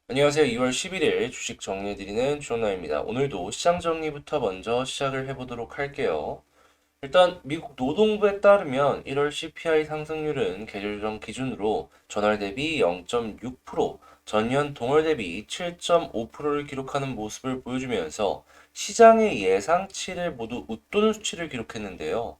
안녕하세요. 2월 11일 주식 정리해드리는 주원나입니다. 오늘도 시장 정리부터 먼저 시작을 해보도록 할게요. 일단 미국 노동부에 따르면 1월 CPI 상승률은 계절 조정 기준으로 전월 대비 0.6%, 전년 동월 대비 7.5%를 기록하는 모습을 보여주면서 시장의 예상치를 모두 웃도는 수치를 기록했는데요.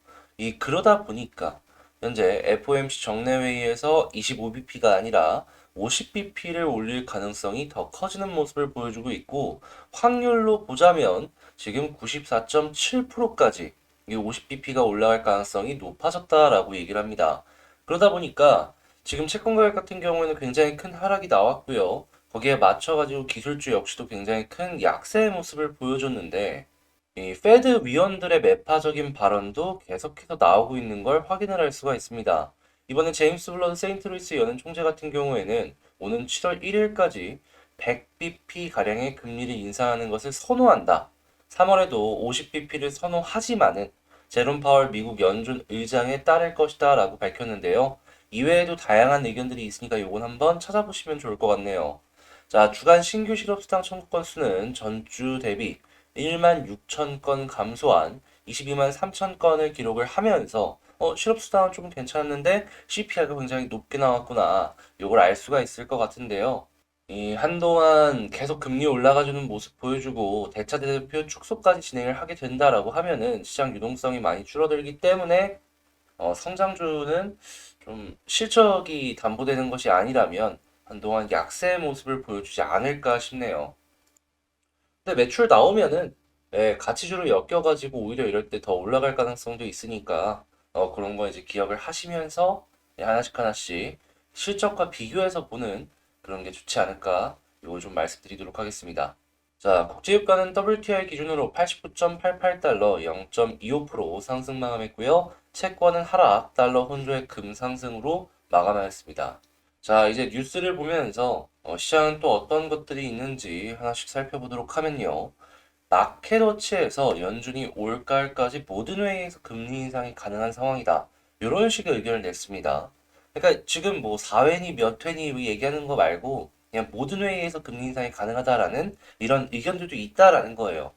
그러다 보니까 현재 FOMC 정례회의에서 25bp가 아니라 50bp를 올릴 가능성이 더 커지는 모습을 보여주고 있고, 확률로 보자면 지금 94.7%까지 이 50bp가 올라갈 가능성이 높아졌다라고 얘기를 합니다. 그러다 보니까 지금 채권 가격 같은 경우에는 굉장히 큰 하락이 나왔고요. 거기에 맞춰가지고 기술주 역시도 굉장히 큰 약세의 모습을 보여줬는데, 이 페드 위원들의 매파적인 발언도 계속해서 나오고 있는 걸 확인을 할 수가 있습니다. 이번에 제임스 블런 세인트루이스 연은 총재 같은 경우에는 오는 7월 1일까지 100bp 가량의 금리를 인상하는 것을 선호한다. 3월에도 50bp를 선호하지만은 제롬 파월 미국 연준 의장에 따를 것이다 라고 밝혔는데요. 이외에도 다양한 의견들이 있으니까 요건 한번 찾아보시면 좋을 것 같네요. 자, 주간 신규 실업수당 청구 건수는 전주 대비 1만 6천 건 감소한 22만 3천 건을 기록을 하면서 실업수당은 좀 괜찮았는데 CPI가 굉장히 높게 나왔구나. 요걸 알 수가 있을 것 같은데요. 한동안 계속 금리 올라가주는 모습 보여주고 대차대표 축소까지 진행을 하게 된다라고 하면은 시장 유동성이 많이 줄어들기 때문에 성장주는 좀 실적이 담보되는 것이 아니라면 한동안 약세의 모습을 보여주지 않을까 싶네요. 근데 매출 나오면은 가치주로 엮여가지고 오히려 이럴 때 더 올라갈 가능성도 있으니까 그런 거 이제 기억을 하시면서 하나씩 하나씩 실적과 비교해서 보는 그런 게 좋지 않을까 요거 좀 말씀드리도록 하겠습니다. 자, 국제유가는 WTI 기준으로 89.88달러 0.25% 상승 마감했고요. 채권은 하락, 달러 혼조의 금상승으로 마감하였습니다. 자, 이제 뉴스를 보면서 시장은 또 어떤 것들이 있는지 하나씩 살펴보도록 하면요. 마켓워치에서 연준이 올가을까지 모든 회의에서 금리 인상이 가능한 상황이다. 이런 식의 의견을 냈습니다. 그러니까 지금 뭐 4회니 몇 회니 얘기하는 거 말고 그냥 모든 회의에서 금리 인상이 가능하다라는 이런 의견들도 있다라는 거예요.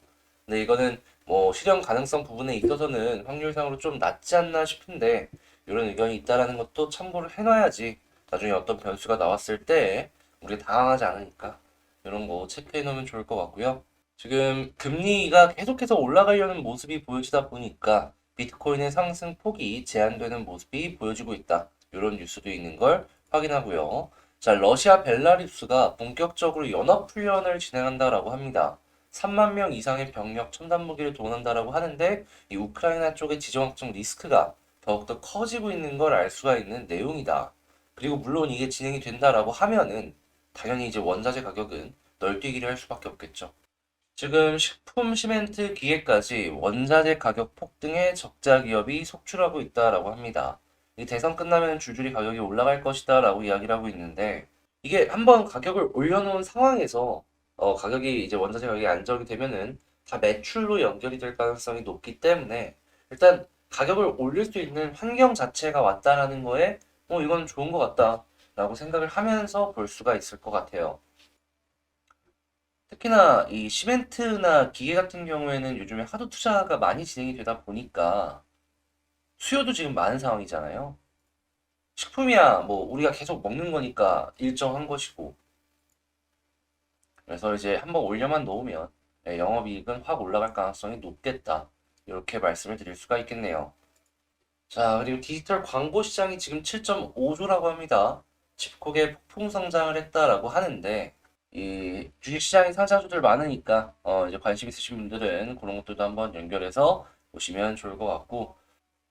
근데 이거는 뭐 실현 가능성 부분에 있어서는 확률상으로 좀 낮지 않나 싶은데 이런 의견이 있다라는 것도 참고를 해놔야지 나중에 어떤 변수가 나왔을 때 우리 당황하지 않으니까 이런 거 체크해 놓으면 좋을 것 같고요. 지금 금리가 계속해서 올라가려는 모습이 보여지다 보니까 비트코인의 상승 폭이 제한되는 모습이 보여지고 있다. 이런 뉴스도 있는 걸 확인하고요. 자, 러시아 벨라루스가 본격적으로 연합훈련을 진행한다라고 합니다. 3만 명 이상의 병력 첨단 무기를 동원한다라고 하는데 이 우크라이나 쪽의 지정학적 리스크가 더욱더 커지고 있는 걸 알 수가 있는 내용이다. 그리고 물론 이게 진행이 된다라고 하면은 당연히 이제 원자재 가격은 널뛰기를 할 수밖에 없겠죠. 지금 식품, 시멘트, 기계까지 원자재 가격 폭등에 적자 기업이 속출하고 있다라고 합니다. 이 대선 끝나면 줄줄이 가격이 올라갈 것이다라고 이야기를 하고 있는데 이게 한번 가격을 올려놓은 상황에서 가격이 이제 원자재 가격이 안정이 되면은 다 매출로 연결이 될 가능성이 높기 때문에 일단 가격을 올릴 수 있는 환경 자체가 왔다라는 거에 이건 좋은 것 같다라고 생각을 하면서 볼 수가 있을 것 같아요. 특히나 이 시멘트나 기계 같은 경우에는 요즘에 하도 투자가 많이 진행이 되다 보니까 수요도 지금 많은 상황이잖아요. 식품이야 뭐 우리가 계속 먹는 거니까 일정한 것이고 그래서 이제 한번 올려만 놓으면 영업이익은 확 올라갈 가능성이 높겠다. 이렇게 말씀을 드릴 수가 있겠네요. 자, 그리고 디지털 광고 시장이 지금 7.5조라고 합니다. 집콕에 폭풍 성장을 했다라고 하는데 이 주식시장에 상장주들 많으니까 이제 관심 있으신 분들은 그런 것들도 한번 연결해서 보시면 좋을 것 같고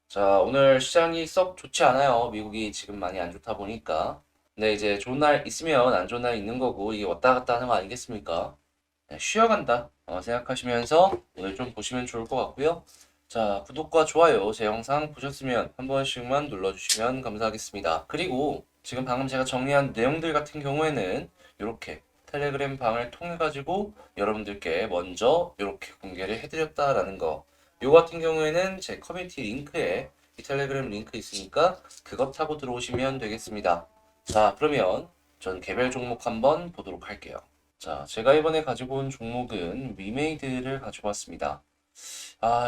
자 오늘 시장이 썩 좋지 않아요. 미국이 지금 많이 안 좋다 보니까 근데 이제 좋은 날 있으면 안 좋은 날 있는 거고 이게 왔다 갔다 하는 거 아니겠습니까? 네, 쉬어간다 생각하시면서 오늘 좀 보시면 좋을 것 같고요. 자 구독과 좋아요 제 영상 보셨으면 한 번씩만 눌러주시면 감사하겠습니다. 그리고 지금 방금 제가 정리한 내용들 같은 경우에는 이렇게 텔레그램 방을 통해 가지고 여러분들께 먼저 이렇게 공개를 해드렸다라는 거. 요 같은 경우에는 제 커뮤니티 링크에 이 텔레그램 링크 있으니까 그것 타고 들어오시면 되겠습니다. 자 그러면 전 개별 종목 한번 보도록 할게요. 자, 제가 이번에 가지고 온 종목은 위메이드를 가지고 왔습니다.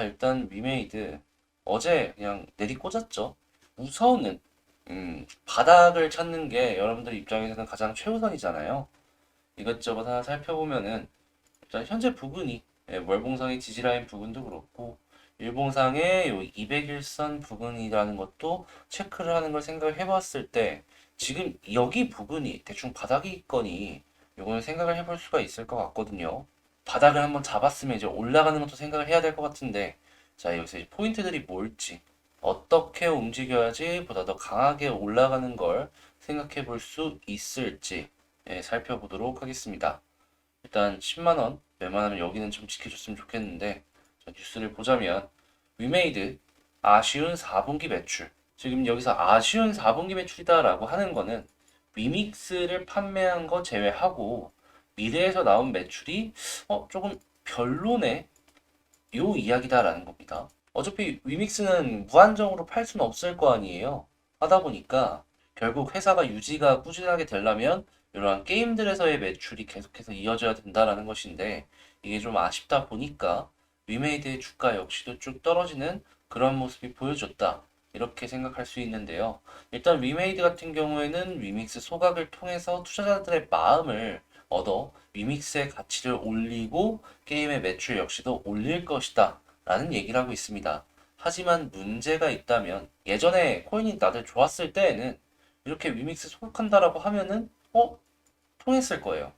일단 위메이드 어제 그냥 내리꽂았죠. 우선은 바닥을 찾는 게 여러분들 입장에서는 가장 최우선이잖아요. 이것저것 하나 살펴보면은 일단 현재 부근이 월봉상의 지지라인 부근도 그렇고 일봉상의 요 200일선 부근이라는 것도 체크를 하는 걸 생각을 해봤을 때 지금 여기 부근이 대충 바닥이 있거니 요거는 생각을 해볼 수가 있을 것 같거든요. 바닥을 한번 잡았으면 이제 올라가는 것도 생각을 해야 될 것 같은데 자 여기서 이제 포인트들이 뭘지 어떻게 움직여야지 보다 더 강하게 올라가는 걸 생각해 볼 수 있을지 살펴보도록 하겠습니다. 일단 10만원 웬만하면 여기는 좀 지켜줬으면 좋겠는데 자, 뉴스를 보자면 위메이드 아쉬운 4분기 매출 지금 여기서 아쉬운 4분기 매출이다 라고 하는 거는 위믹스를 판매한 거 제외하고 미래에서 나온 매출이 조금 별로네 요 이야기다라는 겁니다. 어차피 위믹스는 무한정으로 팔 수는 없을 거 아니에요. 하다 보니까 결국 회사가 유지가 꾸준하게 되려면 이러한 게임들에서의 매출이 계속해서 이어져야 된다라는 것인데 이게 좀 아쉽다 보니까 위메이드의 주가 역시도 쭉 떨어지는 그런 모습이 보여줬다. 이렇게 생각할 수 있는데요. 일단 위메이드 같은 경우에는 위믹스 소각을 통해서 투자자들의 마음을 얻어 위믹스의 가치를 올리고 게임의 매출 역시도 올릴 것이다 라는 얘기를 하고 있습니다. 하지만 문제가 있다면 예전에 코인이 다들 좋았을 때에는 이렇게 위믹스 소각한다라고 하면은 통했을 거예요.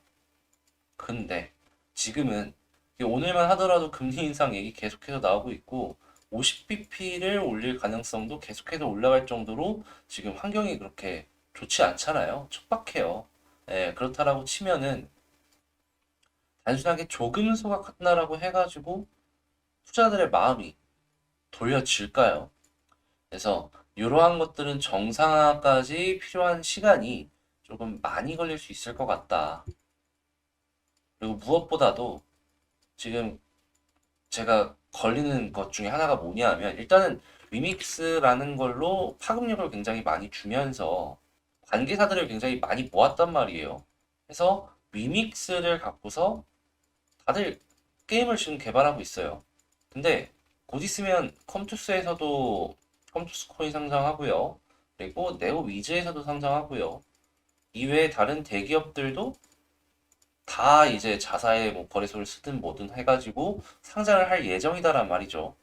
근데 지금은 오늘만 하더라도 금리 인상 얘기 계속해서 나오고 있고 50bp를 올릴 가능성도 계속해서 올라갈 정도로 지금 환경이 그렇게 좋지 않잖아요. 척박해요. 그렇다라고 치면은 단순하게 조금 소각한다라고 해가지고 투자들의 마음이 돌려질까요? 그래서 이러한 것들은 정상화까지 필요한 시간이 조금 많이 걸릴 수 있을 것 같다. 그리고 무엇보다도 지금 제가 걸리는 것 중에 하나가 뭐냐면 일단은 리믹스라는 걸로 파급력을 굉장히 많이 주면서 관계사들을 굉장히 많이 모았단 말이에요. 그래서 리믹스를 갖고서 다들 게임을 지금 개발하고 있어요. 근데 곧 있으면 컴투스에서도 컴투스 코인 상장하고요. 그리고 네오 위즈에서도 상장하고요. 이외에 다른 대기업들도 다 이제 자사의 뭐 거래소를 쓰든 뭐든 해가지고 상장을 할 예정이다란 말이죠.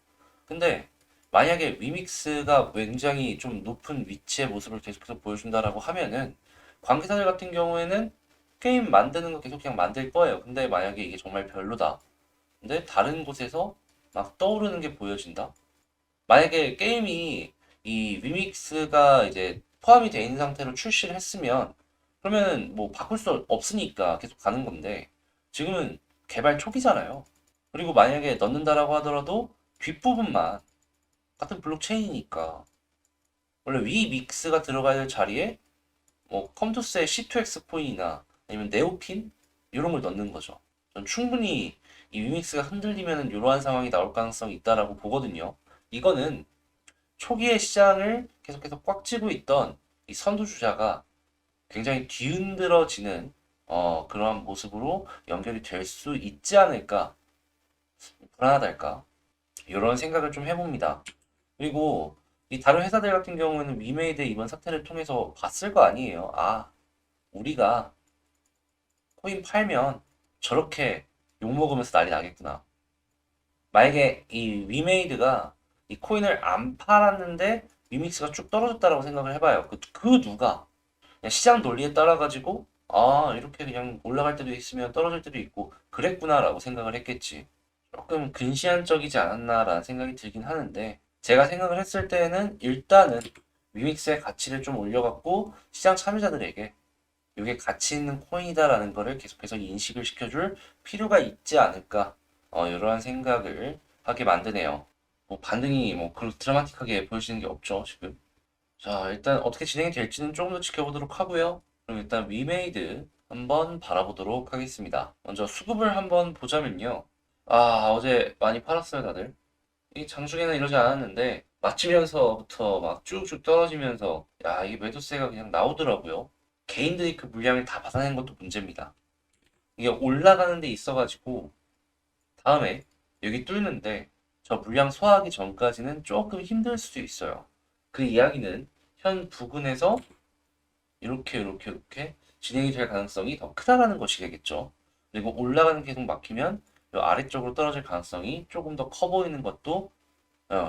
근데 만약에 위믹스가 굉장히 좀 높은 위치의 모습을 계속해서 보여준다라고 하면은 관계사들 같은 경우에는 게임 만드는 거 계속 그냥 만들 거예요. 근데 만약에 이게 정말 별로다. 근데 다른 곳에서 막 떠오르는 게 보여진다. 만약에 게임이 이 위믹스가 이제 포함이 돼 있는 상태로 출시를 했으면 그러면 뭐 바꿀 수 없으니까 계속 가는 건데 지금은 개발 초기잖아요. 그리고 만약에 넣는다라고 하더라도 뒷부분만 같은 블록체인이니까 원래 위 믹스가 들어가야 될 자리에 뭐 컴투스의 C2X 코인이나 아니면 네오핀 이런 걸 넣는 거죠. 전 충분히 이 위믹스가 흔들리면 이러한 상황이 나올 가능성이 있다라고 보거든요. 이거는 초기의 시장을 계속해서 꽉 쥐고 있던 이 선두주자가 굉장히 뒤흔들어지는 그러한 모습으로 연결이 될 수 있지 않을까 불안하달까 이런 생각을 좀 해봅니다. 그리고 이 다른 회사들 같은 경우에는 위메이드 이번 사태를 통해서 봤을 거 아니에요. 우리가 코인 팔면 저렇게 욕먹으면서 난리 나겠구나. 만약에 이 위메이드가 이 코인을 안 팔았는데 위믹스가 쭉 떨어졌다라고 생각을 해봐요. 그 누가 그냥 시장 논리에 따라 가지고 이렇게 그냥 올라갈 때도 있으면 떨어질 때도 있고 그랬구나라고 생각을 했겠지. 조금 근시안적이지 않았나라는 생각이 들긴 하는데 제가 생각을 했을 때는 일단은 위믹스의 가치를 좀 올려갖고 시장 참여자들에게 이게 가치 있는 코인이다라는 거를 계속해서 인식을 시켜줄 필요가 있지 않을까 이러한 생각을 하게 만드네요. 뭐 반응이 뭐 그렇게 드라마틱하게 보여지는 게 없죠 지금. 자, 일단 어떻게 진행이 될지는 조금 더 지켜보도록 하고요. 그럼 일단 위메이드 한번 바라보도록 하겠습니다. 먼저 수급을 한번 보자면요. 어제 많이 팔았어요, 다들. 이 장중에는 이러지 않았는데, 맞추면서부터 막 쭉쭉 떨어지면서, 야, 이게 매도세가 그냥 나오더라고요. 개인들이 그 물량을 다 받아낸 것도 문제입니다. 이게 올라가는 데 있어가지고 다음에 여기 뚫는데 저 물량 소화하기 전까지는 조금 힘들 수도 있어요. 그 이야기는 현 부근에서 이렇게 진행이 될 가능성이 더 크다라는 것이 되겠죠. 그리고 올라가는 게 계속 막히면 이 아래쪽으로 떨어질 가능성이 조금 더 커 보이는 것도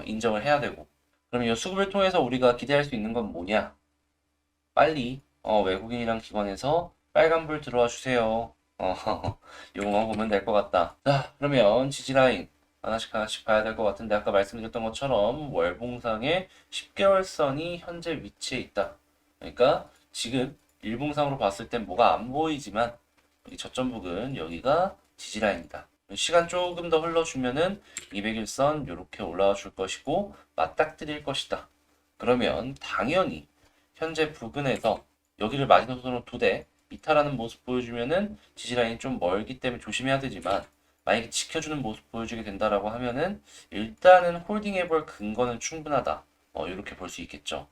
인정을 해야 되고. 그럼 이 수급을 통해서 우리가 기대할 수 있는 건 뭐냐? 빨리 외국인이랑 기관에서 빨간불 들어와 주세요. 요거만 보면 될 것 같다. 자, 그러면 지지라인 하나씩 봐야 될 것 같은데 아까 말씀드렸던 것처럼 월봉상의 10개월 선이 현재 위치해 있다. 그러니까 지금 일봉상으로 봤을 땐 뭐가 안 보이지만 이 저점 부근 여기가 지지라인이다. 시간 조금 더 흘러주면은 200일선 이렇게 올라와 줄 것이고 맞닥뜨릴 것이다. 그러면 당연히 현재 부근에서 여기를 마지노선으로 두대 이탈하는 모습 보여주면은 지지라인이 좀 멀기 때문에 조심해야 되지만 만약에 지켜주는 모습 보여주게 된다라고 하면은 일단은 홀딩해볼 근거는 충분하다. 이렇게 볼 수 있겠죠.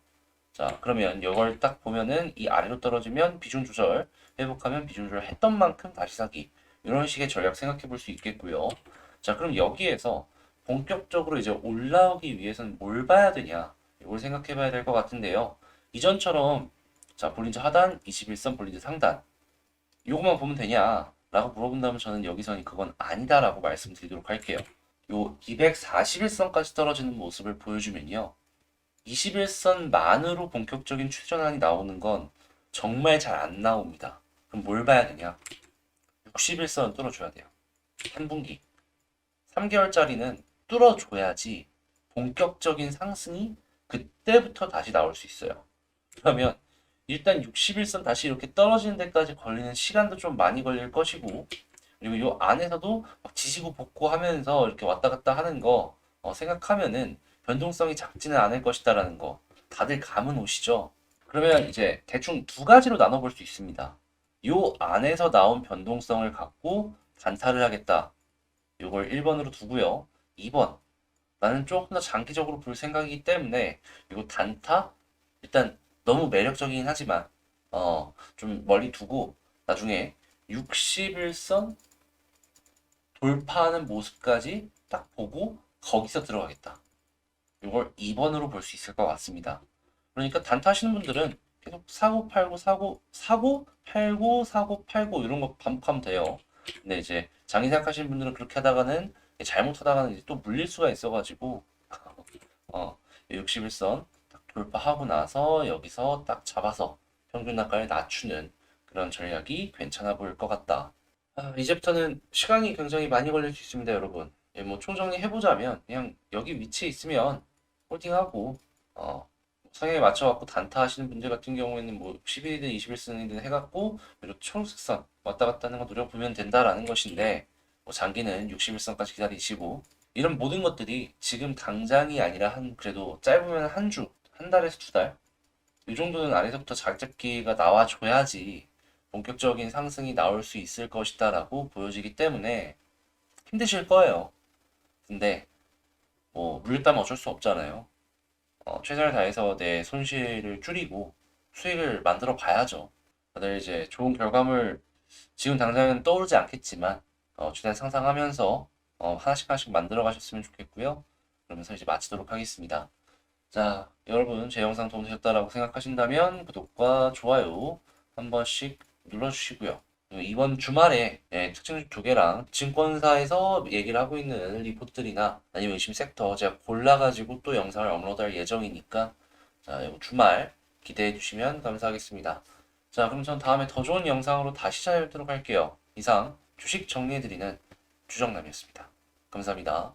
자, 그러면 이걸 딱 보면은 이 아래로 떨어지면 비중 조절, 회복하면 비중 조절 했던 만큼 다시 사기. 이런 식의 전략 생각해 볼 수 있겠고요. 자, 그럼 여기에서 본격적으로 이제 올라오기 위해서는 뭘 봐야 되냐? 이걸 생각해 봐야 될 것 같은데요. 이전처럼 자, 볼린저 하단, 21선 볼린저 상단. 요것만 보면 되냐? 라고 물어본다면 저는 여기서는 그건 아니다라고 말씀드리도록 할게요. 요 241선까지 떨어지는 모습을 보여주면요. 21선만으로 본격적인 추전환이 나오는 건 정말 잘 안 나옵니다. 그럼 뭘 봐야 되냐? 61선은 뚫어줘야 돼요. 한 분기. 3개월짜리는 뚫어줘야지 본격적인 상승이 그때부터 다시 나올 수 있어요. 그러면 일단 61선 다시 이렇게 떨어지는 데까지 걸리는 시간도 좀 많이 걸릴 것이고 그리고 이 안에서도 막 지지고 볶고 하면서 이렇게 왔다 갔다 하는 거 생각하면은 변동성이 작지는 않을 것이다라는 거 다들 감은 오시죠? 그러면 이제 대충 두 가지로 나눠볼 수 있습니다. 요 안에서 나온 변동성을 갖고 단타를 하겠다. 요걸 1번으로 두고요. 2번 나는 조금 더 장기적으로 볼 생각이기 때문에 이거 단타 일단 너무 매력적이긴 하지만 좀 멀리 두고 나중에 61선 돌파하는 모습까지 딱 보고 거기서 들어가겠다. 이걸 2번으로 볼 수 있을 것 같습니다. 그러니까 단타 하시는 분들은 계속 사고 팔고 사고 팔고 사고 팔고 이런 거 반복하면 돼요. 근데 이제 장기 생각하시는 분들은 그렇게 하다가는 잘못하다가는 이제 또 물릴 수가 있어가지고 61선 딱 돌파하고 나서 여기서 딱 잡아서 평균 단가를 낮추는 그런 전략이 괜찮아 보일 것 같다. 이제부터는 시간이 굉장히 많이 걸릴 수 있습니다, 여러분. 뭐 총정리 해보자면 그냥 여기 위치에 있으면 홀딩하고 성향에 맞춰갖고 단타 하시는 분들 같은 경우에는 뭐 11이든 21선이든 해갖고 그리고 초록색선 왔다 갔다 하는 거 노려보면 된다라는 것인데 뭐 장기는 61선까지 기다리시고 이런 모든 것들이 지금 당장이 아니라 한 그래도 짧으면 한 주, 한 달에서 두 달 이 정도는 아래서부터 자리 잡기가 나와줘야지 본격적인 상승이 나올 수 있을 것이다라고 보여지기 때문에 힘드실 거예요. 근데 뭐 물렸다면 어쩔 수 없잖아요. 최선을 다해서 내 손실을 줄이고 수익을 만들어 가야죠. 다들 이제 좋은 결과물 지금 당장은 떠오르지 않겠지만 최대한 상상하면서 하나씩 만들어 가셨으면 좋겠고요. 그러면서 이제 마치도록 하겠습니다. 자, 여러분 제 영상 도움되셨다라고 생각하신다면 구독과 좋아요 한 번씩 눌러주시고요. 이번 주말에 특징주 두 개랑 증권사에서 얘기를 하고 있는 리포트들이나 아니면 의심 섹터 제가 골라가지고 또 영상을 업로드할 예정이니까 자, 이거 주말 기대해 주시면 감사하겠습니다. 자, 그럼 전 다음에 더 좋은 영상으로 다시 찾아뵙도록 할게요. 이상 주식 정리해드리는 주정남이었습니다. 감사합니다.